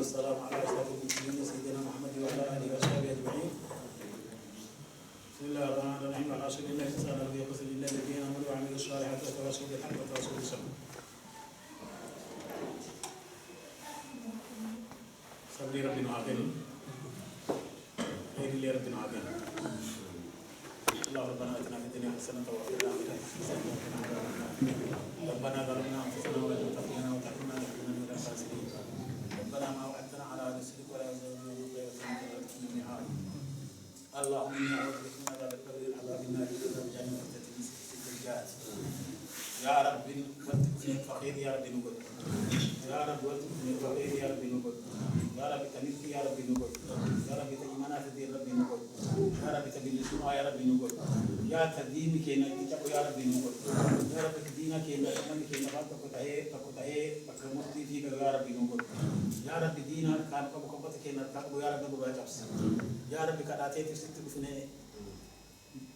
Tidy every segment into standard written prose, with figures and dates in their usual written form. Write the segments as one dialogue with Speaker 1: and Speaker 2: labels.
Speaker 1: والسلام على أشرف المرسلين سيدنا محمد وعلى آله وصحبه أجمعين. بسم الله الرحمن الرحيم. الحمد لله الإنسان الذي يقصد الله الذين آمنوا وعملوا الصالحات وتواصوا بالحق وتواصوا بالصبر. صبري ربنا عافيني. خير لي ربنا عافيني. الله ربنا آتنا في الدنيا حسنة وفي الآخرة حسنة وقنا عذاب النار. ربنا ظلمنا أنفسنا وإن لم تغفر لنا وترحمنا لنكونن من الخاسرين. ربنا ما وعدتنا على رسلك ولا يزالون غير ذلك من الميعاد. اللهم إني أعوذ بك من عذاب القبر عذاب النار وعذاب جهنم وفتنة الدجال. يا رب واتقني فقير يا رب نقول. يا رب واتقني فقير يا رب نقول. يا رب تملك يا رب نقول. يا رب تجمعنا في دين رب نقول. يا رب تبلسنا يا رب نقول. يا تدين كينا تجاو يا رب نقول. يا رب تدينا كينا من كينا تقطعه بكرمتي فيك يا رب نقول. يا رب دينا كان كبكبت كينا تقبل يا رب نقول جابس. يا رب كذاتي تستلف فيني.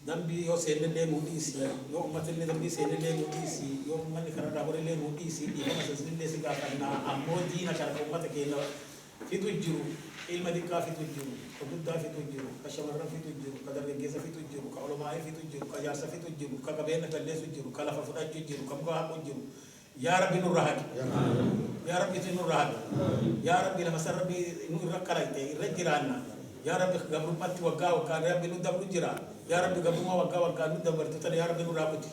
Speaker 1: dambi yo senele mudisi yo umatelle dambi senele mudisi yo mani karada horele mudisi di hema senele siga kana amodi na kara umata kena fitu juru ilma dikka fitu juru budda fitu juru kashamara fitu juru kadar geza fitu juru ka ulama fitu juru ka yarsa fitu juru ka kabena kalle juru kala fa fuda juru kam ko hakko juru ya rabbi nur rahaki ya rabbi nur rahaki ya rabbi la masarbi nur rakalaite rajirana ya rabbi gabru patti wagaw ka rabbi nu dabru jira ya rabbi gabuma wagaw nu dabar to ya rabbi nur rakuti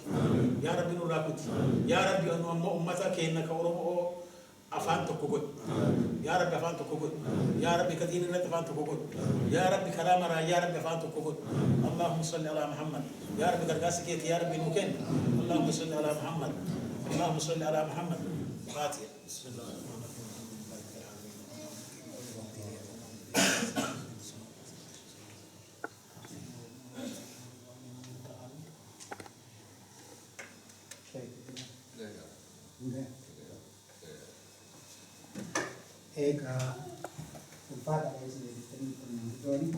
Speaker 1: ya rabbi nur rakuti ya rabbi anu amma ummata kenna ka oromo afan to kogot ya rabbi afan to kogot ya rabbi kadina lat afan to kogot ya rabbi kalamara ya rabbi afan to kogot allahumma salli ala muhammad ya rabbi gargasi ke ya rabbi nuken allahumma salli ala muhammad اللهم صل على محمد فاتحة بسم الله الرحمن
Speaker 2: الرحيم एक उपादा ऐसे तनी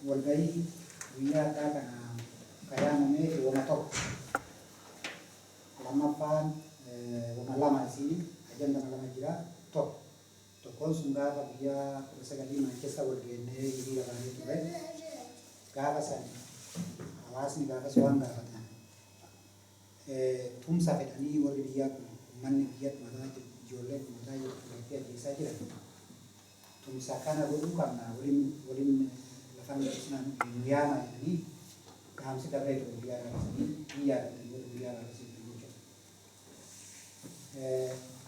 Speaker 2: والباقي ويا كذا kaya name wona top lama pan wona lama sini ajanda lama jira top to konsunga ka biya sagali ma kesa wogene iri la bani to be gaga san awas ni gaga swanga kata tum sa fetani wori biya man biyat mata jolle mata yo biya desa jira tum sa kana bodu kana worin la famille isnan yama ni काम से कर रहे थे बिहार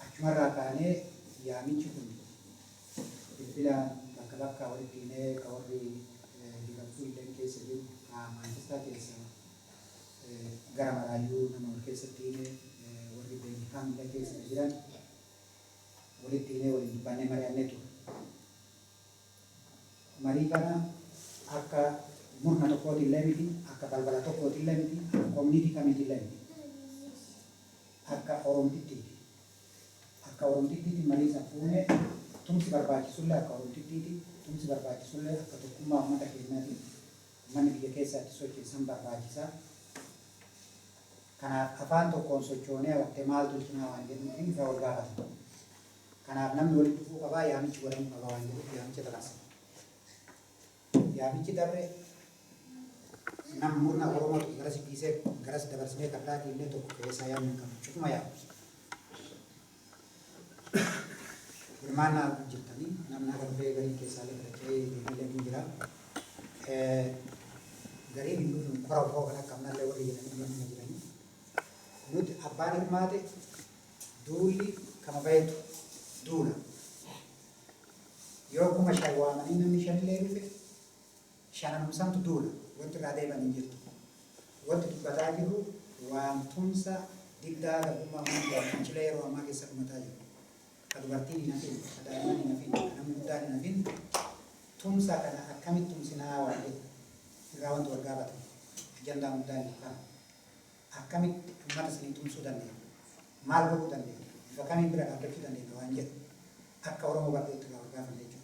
Speaker 2: अचमरा काने यामी चुकुन बिला कलक का और तीने कवरी दिगंफुल लेके से भी मानसिकता के से गरमरायु नमोर के से तीने और बेनिकाम लेके से जिरन और तीने और पाने मरे अन्य तो मरी का आपका murna toko di lemiti, akka balbala toko di lemiti, community kami di lemiti, akka orang titi marisa pune, tumsi barbaci sulle akka orang titi, tumsi barbaci sulle akka tukuma mata kenati, mani biya kesa soche sam barbaci sa, kana afan toko sochone wakte mal tu kina wange mungkin kau gahat, kana nam doli tuku kaba yami churam kaba wange yami cetalas, yami cetare nam murna oromo to garas pise garas dabarsme kapla ki ne to ke saya min kam chukma ya irmana jitani nam na garbe gari ke sale rake le mujra gari min kora ko kana kamna le wori ne min mujra ni nud abban mate duli kama bayt dula yo kuma shaywa manin mishan le rufe shana musantu dula وانت قاعد يبان يجرت وانت بتاجره وانتمسا ديكدا لما ما نشلير وما كيسك متاجر كدبرتي نفين كدايماني نفين أنا مداني نفين تمسا كنا أكمل تمسنا واحد راوند ورقابته أجندا مداني أكمل ما تسني تمسو دني مال بقول دني فكان يبرع أبرك دني وانجت أكورم وبرد تلا ورقابه ليجو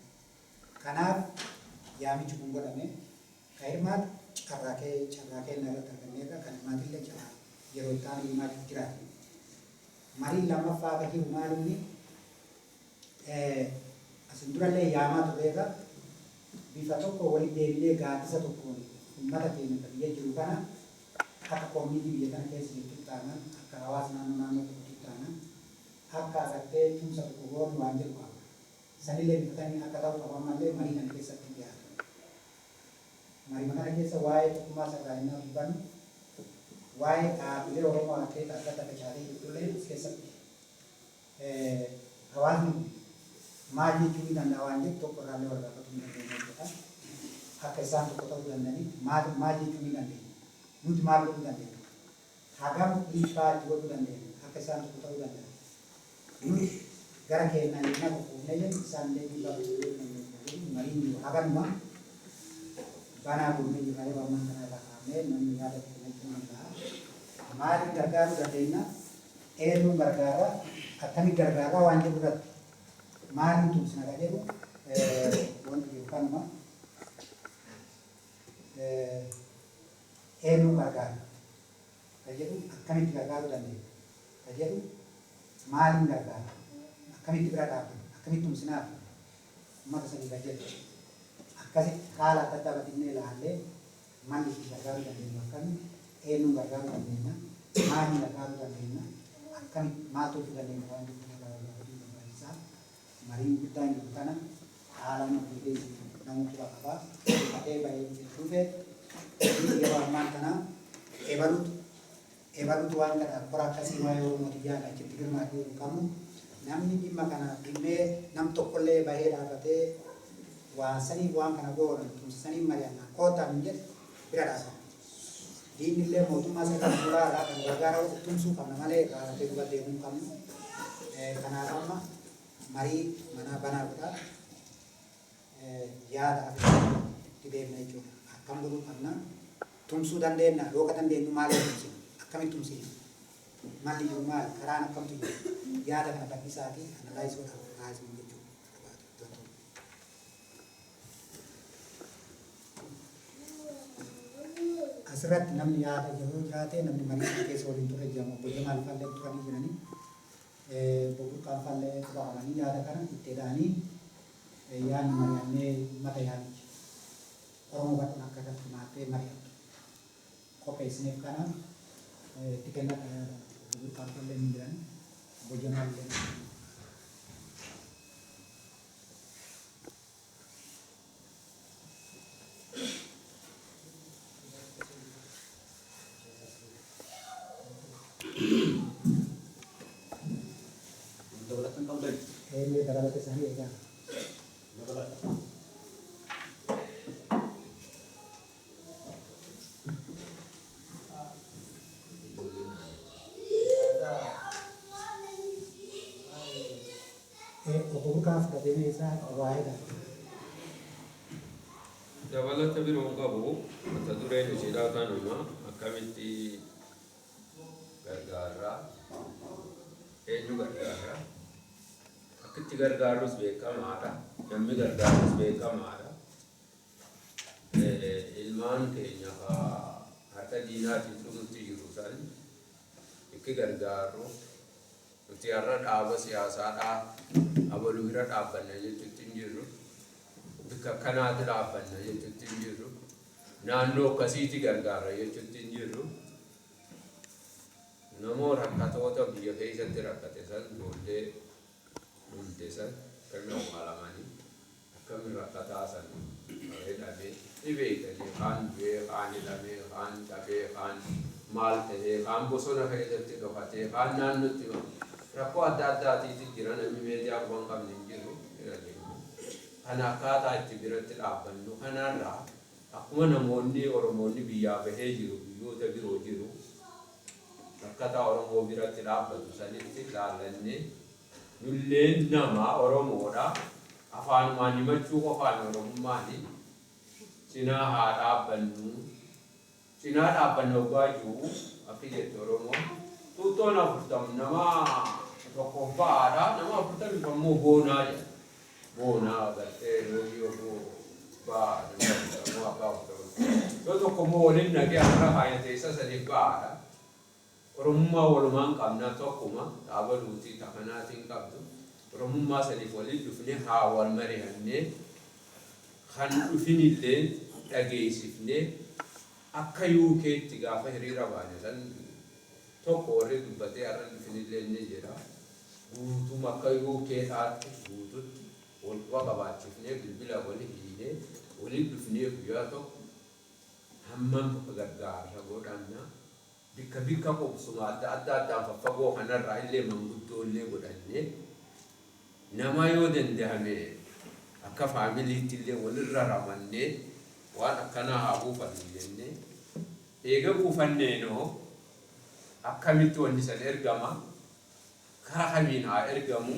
Speaker 2: كنار يامي جبونغو دني كايرمات carraake nara targanneega kan maatille jala yeroo ta'an ilmaati jiraatu marii lammaffaa akka jiru maalinni asin durallee yaamaa tureerra bifa tokko walitti deebilee gaaddisa tokkoon uummata keenya biyya jiru kana akka koomitii biyya kana keessa jirtu taanan akka hawaasa naannoo tokkotti taanan akka agartee tumsa tokko goonu waan jedhu qaba. Sanillee bifatanii akka ta'u qaban malee marii kana keessatti dhiyaatu. Marii kana keessa waa'ee tokkummaa sararaayinaa dubbannu waa'ee dhaabbilee Oromoo Atleet adda adda facaalee jirtullee as keessatti hawaasni maal jechuu ni danda'a waan jedhu tokko irraallee wal gaafachuu ni dandeenya. Akka isaan tokko ta'uu danda'aniif maal jechuu ni dandeenya. Nuti maal godhuu dandeenya. Hagam dhiibbaa itti godhuu dandeenya. Akka isaan tokko ta'uu danda'an. Nuti gara keenyaan inni akka fuufnee jennu isaan illee dhiibbaa itti godhuu dandeenya. Mariin jiru haganuma banaa gurmee jiraalee waan kana irraa kaa'amee namni yaada kennachuu danda'a. Maaliif gargaaruu dandeenya? Eenyuun gargaara? Akkamitti gargaara waan jedhu irratti maaliin tumsina kan jedhu wanti jiru kanuma eenyuun gargaara kan jedhu akkamitti gargaaruu dandeenya kan jedhu maaliin gargaara? Akkamitti bira dhaabbatu? Akkamitti tumsinaaf uummata sadii kan jedhu akkasitti haala adda addaa badinnee ilaallee malli itti gargaaruu dandeenya akkamitti eenyuun gargaaruu dandeenya maaliin gargaaruu dandeenya akkamitti maal tolchuu dandeenya waan jedhu mariin guddaan jiru kana haala nuti keessa namoota qabaa ta'ee baay'ee dhufe yeroo ammaan kana ebaluutu waan kana kora akkasii waa'ee Oromooti yaada achitti hirmaatee qabu namni dhimma kana dhimmee nam tokkollee bahee dhaabbatee waan saniif waan kana gooran tumsisanii mari'annaa kootaan hin jedhe bira dhaabata. Diinillee mootummaa sadarkaa duraa irraa kan gargaara tumsuu qabna malee raawwatee duba deemuu qabnu. Kanaaf amma marii mana banaa godhaa yaada itti deemna jechuudha. Akkam godhuu qabna tumsuu dandeenya yoo ka dandeenyu maaliif tumsina akkamitti tumsina malli jiru maali karaan akkamtu jiru yaada kana bal'isaa fi analaayisii godhaa raasii jechuudha. Asirratti namni yaada yeroo jiraate namni marii keessa waliin ture jedhamu obbo Jamaal Fallee turanii jiranii Boburqaan Fallee xuraa'anii yaada kana itti eda'anii yaadni mari'annee mata yaadichi Oromoo badhuun akka irratti maattee mari'attu qopheessineef kana itti kennadha Boburqaan Fallee ni jiran obbo Jamaal illee. Dabalate sahih ya. Bukan seperti ini saya awalnya.
Speaker 3: Dabalate biroo qabu mata dureen isheedhaa kanuma akkamitti gargaarraa eenyu gargaarraa akkitti gargaarus beekamaadha namni gargaarus beekamaadha ilmaan keenya harka diinaatiin dhumutti jiru san ikki gargaaru nuti har'a dhaaba siyaasaadhaa abaluu bira dhaabbanna jechuutti hin jirru bikka kanaatti dhaabbanna jechuutti hin jirru naannoo akkasiitti gargaarra jechuutti hin jirru namoo rakkatoota biyya keessatti rakkate san ijoollee dhumte san kan awwaalamanii akkamiin rakkataa san dhabee dhibeekanii kaan du'ee kaan hidhamee kaan dhabee kaan maal ta'ee kaan bosona keessatti dhokatee kaan naannootti rakkoo adda addaatiitti jira namni meediyaa waan qabne hin jiru kan akkaataa itti biratti dhaabbannu kanarraa akkuma namoonni Oromoonni biyyaa bahee jiru biyyoota biroo jiru rakkataa Oromoo biratti dhaabbatu sanitti ilaallannee nulleen nama Oromoodha afaanumaan himachuu qofaan Oromummaani cinaa haa dhaabbannu cinaa dhaabbannu ogaa jiru akka jettu Oromoo tuttoon 40 nama tokkoffaadha nama 40 immoo boonaa jedha boonaa agartee yoo baa nama abbaa yoo tokko immoo waliin nagee har'a haayatee isa sadi baadha Oromummaa walumaan qabnaa tokkuma dhaabaluutii takanaatiin qabdu Oromummaa saniif waliin dhufnee haa wal mari'annee kan dhufinillee dhageessifnee akka UK'tti gaafa hiriira baane san tokko warri dubbatee har'a dhufinillee ni jira guutuun akka UK'aatti guututti wal qabaachifnee bilbila walii hiinee waliin dhufnee guyyaa tokko hammam gargaarsa godhannaa bikka qobsuma adda addaan faffagoo kanarraa illee manguddoolee godhannee nama yoo danda'ame akka faamiliitti illee walirra ramannee waan akkanaa haa buufannu jennee eega buufanneenoo akkamitti wanni san ergama karaa kamiin haa ergamu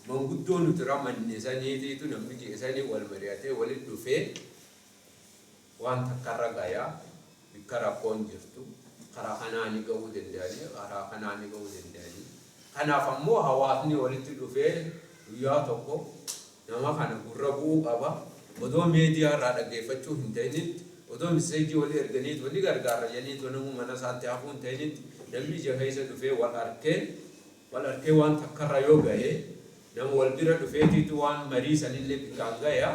Speaker 3: manguddoo nuti ramanne saniitiitu namni jeesanii wal mari'atee walitti dhufee waan takkarra gayaa bikka rakkoon jirtu karaa kanaanii ga'uu danda'anii karaa kanaanii ga'uu danda'anii kanaaf ammoo hawaasni walitti dhufee guyyaa tokko nama kana gurra bu'uu qaba odoo meediyaa irraa dhaggeeffachuu hin ta'initti odoo miseejii walii erganiit walii gargaarra jeniit wanamuu mana isaatti hafuu hin ta'initti namni ija keessa dhufee wal arkee waan takkarra yoo ga'ee nama wal bira dhufeetiitu waan marii sanillee bikkaan ga'aa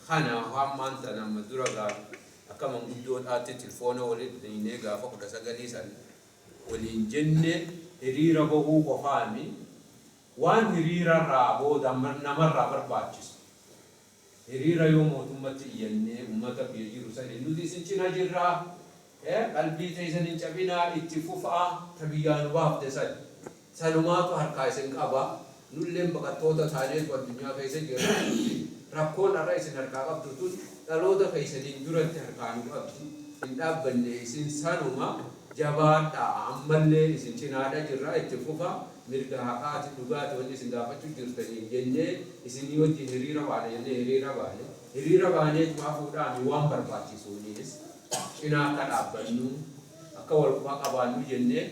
Speaker 3: kana waan maanta nama dura gaafa akka manguddoodhaatti tilfoona waliin dhiinee gaafa 19 san waliin jennee hiriira bahuu qofaami waan hiriirarraa booda namarraa barbaachisu hiriira yoo mootummatti iyyannee uummata biyya jiru sanii nuti isin cina jirraa qalbii teessan hin cabinaa itti fufaa ta biyyaan baafte sanumaatu harkaa isin qaba nulleen baqattoota taaneetu addunyaa keessa jirra rakkoon irra isin harkaa qabdu tun dhaloota keessaniin duratti harkaan qabdu hin dhaabbanne isin sanuma jabaadhaa ammallee isin cinaadha jirra itti fufa mirga haqaati dhugaati wanni isin gaafachuu jirtanii jennee isin wajjin hiriira baane jennee hiriira baanee baafuudhaan waan barbaachisuunis cinaa akka dhaabbannu akka wal quba qabaannu jennee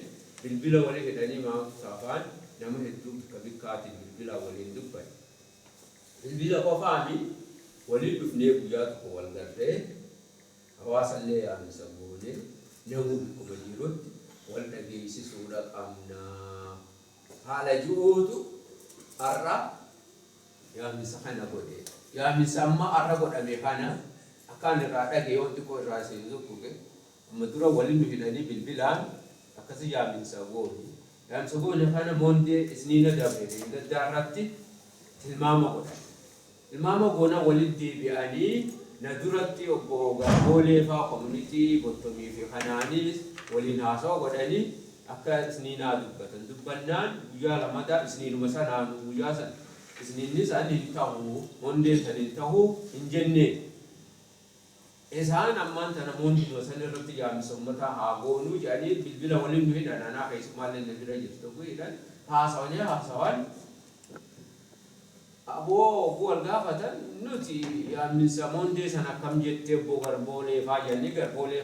Speaker 3: bilbila walii hidhanii maamsaafaan nama hedduu bikkaatiin bilbila waliin dubbanne bilbila qofaami waliin dhufnee guyyaa tokko wal garree hawaasallee yaamisa goone namuu bikkuma jirutti wal dhageessisuudha qabnaa haala ji'ootu har'a yaamisa kana godhe yaamisa amma har'a godhame kana akkaan irraa dhagee wanti koo irraa seensu kuge amma dura waliin hidhanii bilbilaan akkasi yaamisa goone kana mondee isniina dabre gaddaarratti tilmaama godhan ilmaama goona waliin deebi'anii na duratti obbo Garboolee faa community bottomii fi kanaanis waliin haasawa godhanii akka isniinaa dubbannaan guyyaa lammataa isniinuma sanaan guyyaa san isniinni san hin ta'uu mondeen san hin ta'uu hin jennee isaan ammaan tana monduma san irratti yaamisa uummataa haa goonuu jedhanii bilbila waliin nu hidhan anaa keessumaallee na bira jirtu tokko hidhan haasawaan aboo wal gaafatan nuti yaamisa mondee san akkam jettee obbo Garboolee faa jennee Garboolee